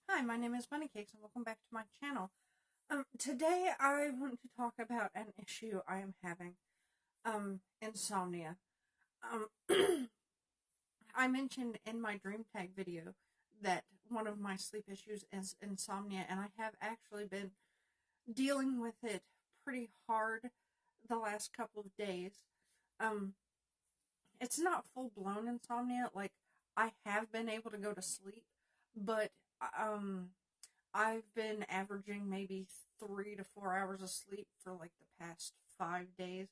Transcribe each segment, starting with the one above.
Hi, my name is Bunny Cakes and welcome back to my channel. Today I want to talk about an issue I am having, insomnia. I mentioned in my dream tag video that one of my sleep issues is insomnia, and I have actually been dealing with it pretty hard the last couple of days. Um, it's not full-blown insomnia, like, I have been able to go to sleep, but, um, I've been averaging maybe 3 to 4 hours of sleep for like the past 5 days.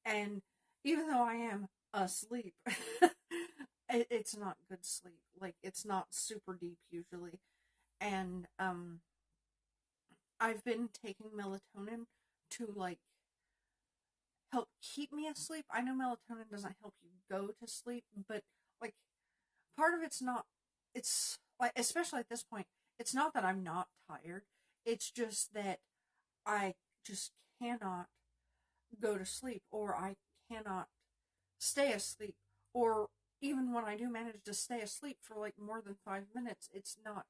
And even though I am asleep, it's not good sleep. Like, it's not super deep usually. And I've been taking melatonin to like help keep me asleep. I know melatonin doesn't help you go to sleep, but like part of it's not, it's like, especially at this point, it's not that I'm not tired. It's just that I just cannot go to sleep, or I cannot stay asleep, or even when I do manage to stay asleep for like more than 5 minutes, it's not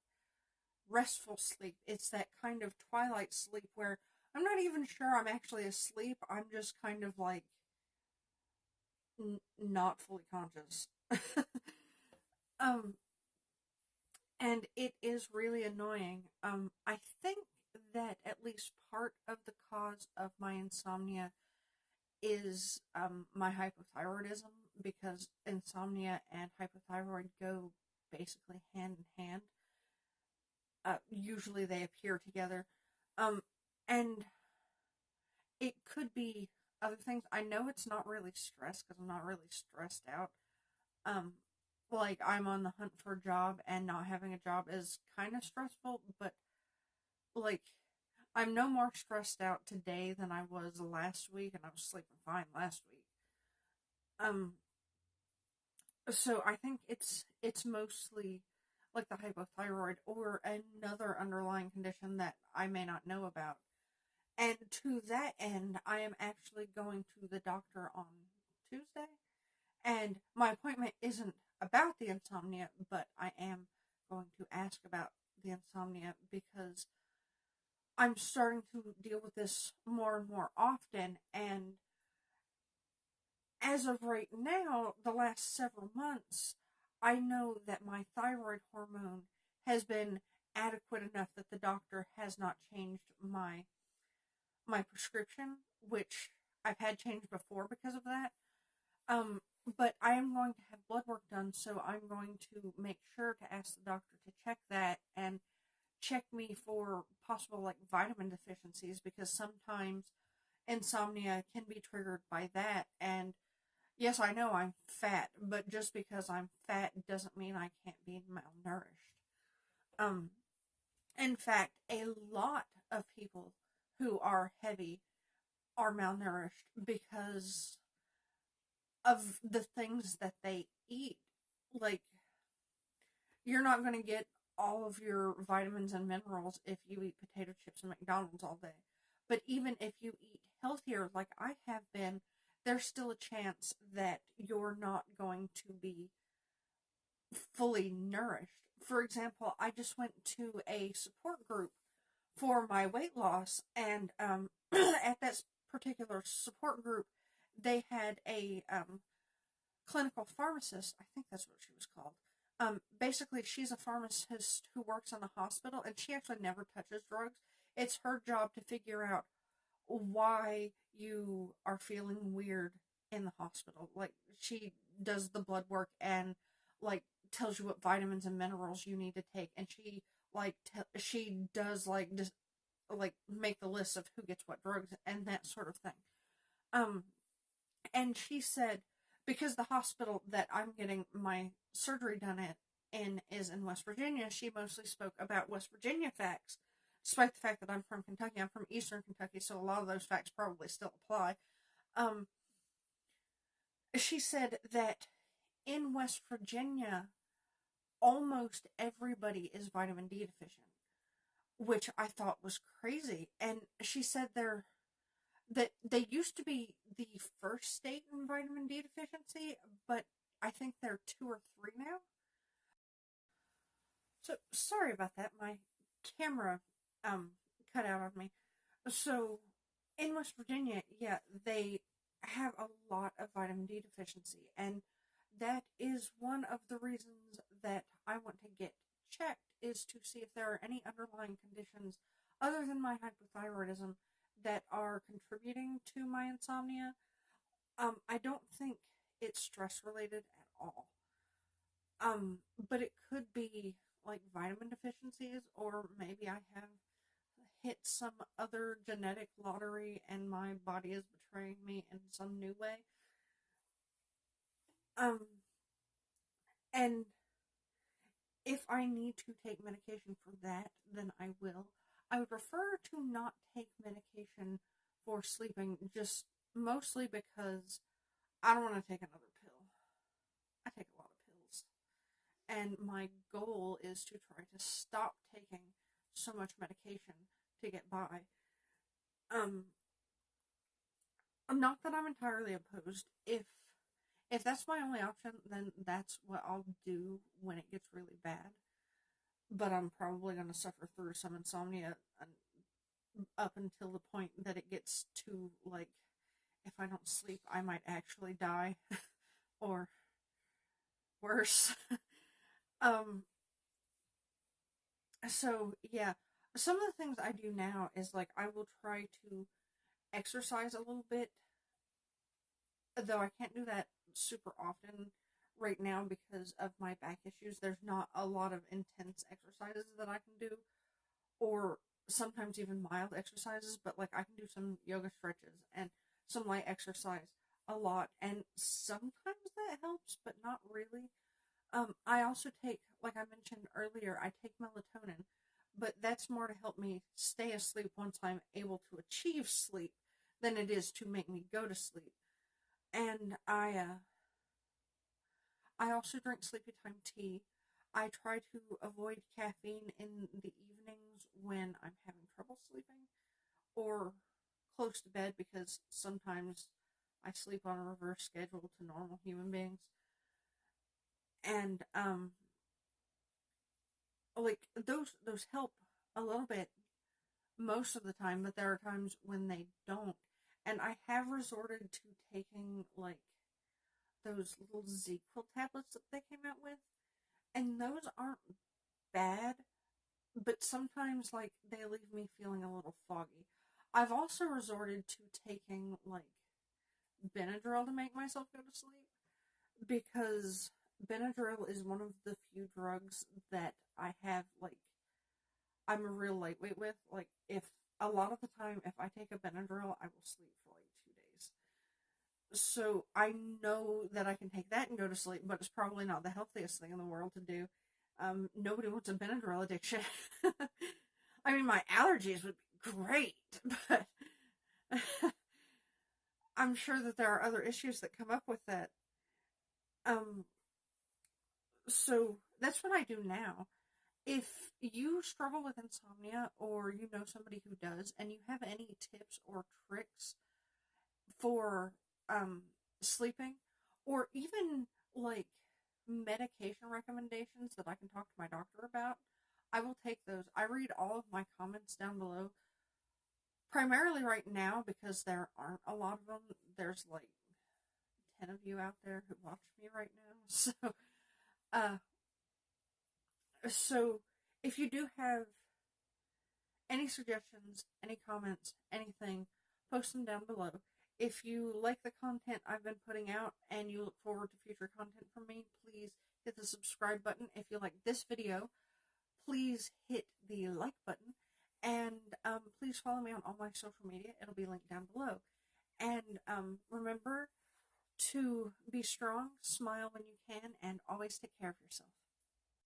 restful sleep. It's that kind of twilight sleep where I'm not even sure I'm actually asleep. I'm just kind of like not fully conscious. um, and it is really annoying. I think that at least part of the cause of my insomnia is my hypothyroidism, because insomnia and hypothyroid go basically hand in hand. Usually they appear together. Um, and it could be other things. I know it's not really stress because I'm not really stressed out. Um, like, I'm on the hunt for a job, and not having a job is kind of stressful, but like, I'm no more stressed out today than I was last week, and I was sleeping fine last week. Um, so I think it's mostly like the hypothyroid or another underlying condition that I may not know about. And to that end, I am actually going to the doctor on Tuesday, and my appointment isn't about the insomnia, but I am going to ask about the insomnia because I'm starting to deal with this more and more often. And as of right now, the last several months, I know that my thyroid hormone has been adequate enough that the doctor has not changed my prescription, which I've had changed before because of that. Um, but I am going to have blood work done, so I'm going to make sure to ask the doctor to check that and check me for possible like vitamin deficiencies, because sometimes insomnia can be triggered by that. And yes, I know I'm fat, but just because I'm fat doesn't mean I can't be malnourished. Um, in fact, a lot of people who are heavy are malnourished because of the things that they eat. Like, you're not going to get all of your vitamins and minerals if you eat potato chips and McDonald's all day. But even if you eat healthier, like I have been, there's still a chance that you're not going to be fully nourished. For example, I just went to a support group for my weight loss, and at that particular support group, they had a clinical pharmacist. I think that's what she was called. Basically, she's a pharmacist who works in the hospital, and she actually never touches drugs. It's her job to figure out why you are feeling weird in the hospital. Like, she does the blood work and like tells you what vitamins and minerals you need to take, and she like she does like just like make the list of who gets what drugs and that sort of thing. Um, and she said, because the hospital that I'm getting my surgery done in is in West Virginia, she mostly spoke about West Virginia facts, despite the fact that I'm from Kentucky. I'm from Eastern Kentucky, so a lot of those facts probably still apply. Um, she said that in West Virginia, almost everybody is vitamin D deficient, which I thought was crazy. And she said that they used to be the first state in vitamin D deficiency, but I think they're 2 or 3 now. So sorry about that. My camera cut out on me. So in West Virginia, yeah, they have a lot of vitamin D deficiency, and that is one of the reasons that I want to get checked, is to see if there are any underlying conditions other than my hypothyroidism that are contributing to my insomnia. I don't think it's stress related at all. But it could be like vitamin deficiencies, or maybe I have hit some other genetic lottery and my body is betraying me in some new way. Um, and if I need to take medication for that, then I will. I would prefer to not take medication for sleeping, just mostly because I don't want to take another pill. I take a lot of pills. And my goal is to try to stop taking so much medication to get by. Um, Not that I'm entirely opposed. If that's my only option, then that's what I'll do when it gets really bad. But I'm probably going to suffer through some insomnia up until the point that it gets to, like, if I don't sleep, I might actually die. Or worse. um, so, yeah. Some of the things I do now is, like, I will try to exercise a little bit, though I can't do that super often right now because of my back issues. There's not a lot of intense exercises that I can do, or sometimes even mild exercises, but like I can do some yoga stretches and some light exercise a lot, and sometimes that helps, but not really. I also take, like I mentioned earlier, I take melatonin, but that's more to help me stay asleep once I'm able to achieve sleep than it is to make me go to sleep. And I also drink sleepy time tea. I try to avoid caffeine in the evenings when I'm having trouble sleeping or close to bed, because sometimes I sleep on a reverse schedule to normal human beings. And like those help a little bit most of the time, but there are times when they don't. And I have resorted to taking like those little ZQL tablets that they came out with, and those aren't bad, but sometimes like they leave me feeling a little foggy. I've also resorted to taking like Benadryl to make myself go to sleep, because Benadryl is one of the few drugs that I have, like, I'm a real lightweight with. Like, if a lot of the time, if I take a Benadryl, I will sleep for like 2 days. So I know that I can take that and go to sleep, but it's probably not the healthiest thing in the world to do. Nobody wants a Benadryl addiction. I mean, my allergies would be great, but I'm sure that there are other issues that come up with that. Um, so that's what I do now. If you struggle with insomnia, or you know somebody who does, and you have any tips or tricks for sleeping, or even like medication recommendations that I can talk to my doctor about, I will take those. I read all of my comments down below, primarily right now because there aren't a lot of them. There's like 10 of you out there who watch me right now. Uh, so if you do have any suggestions, any comments, anything, post them down below. If you like the content I've been putting out and you look forward to future content from me, please hit the subscribe button. If you like this video, please hit the like button. And please follow me on all my social media. It'll be linked down below. And remember to be strong, smile when you can, and always take care of yourself.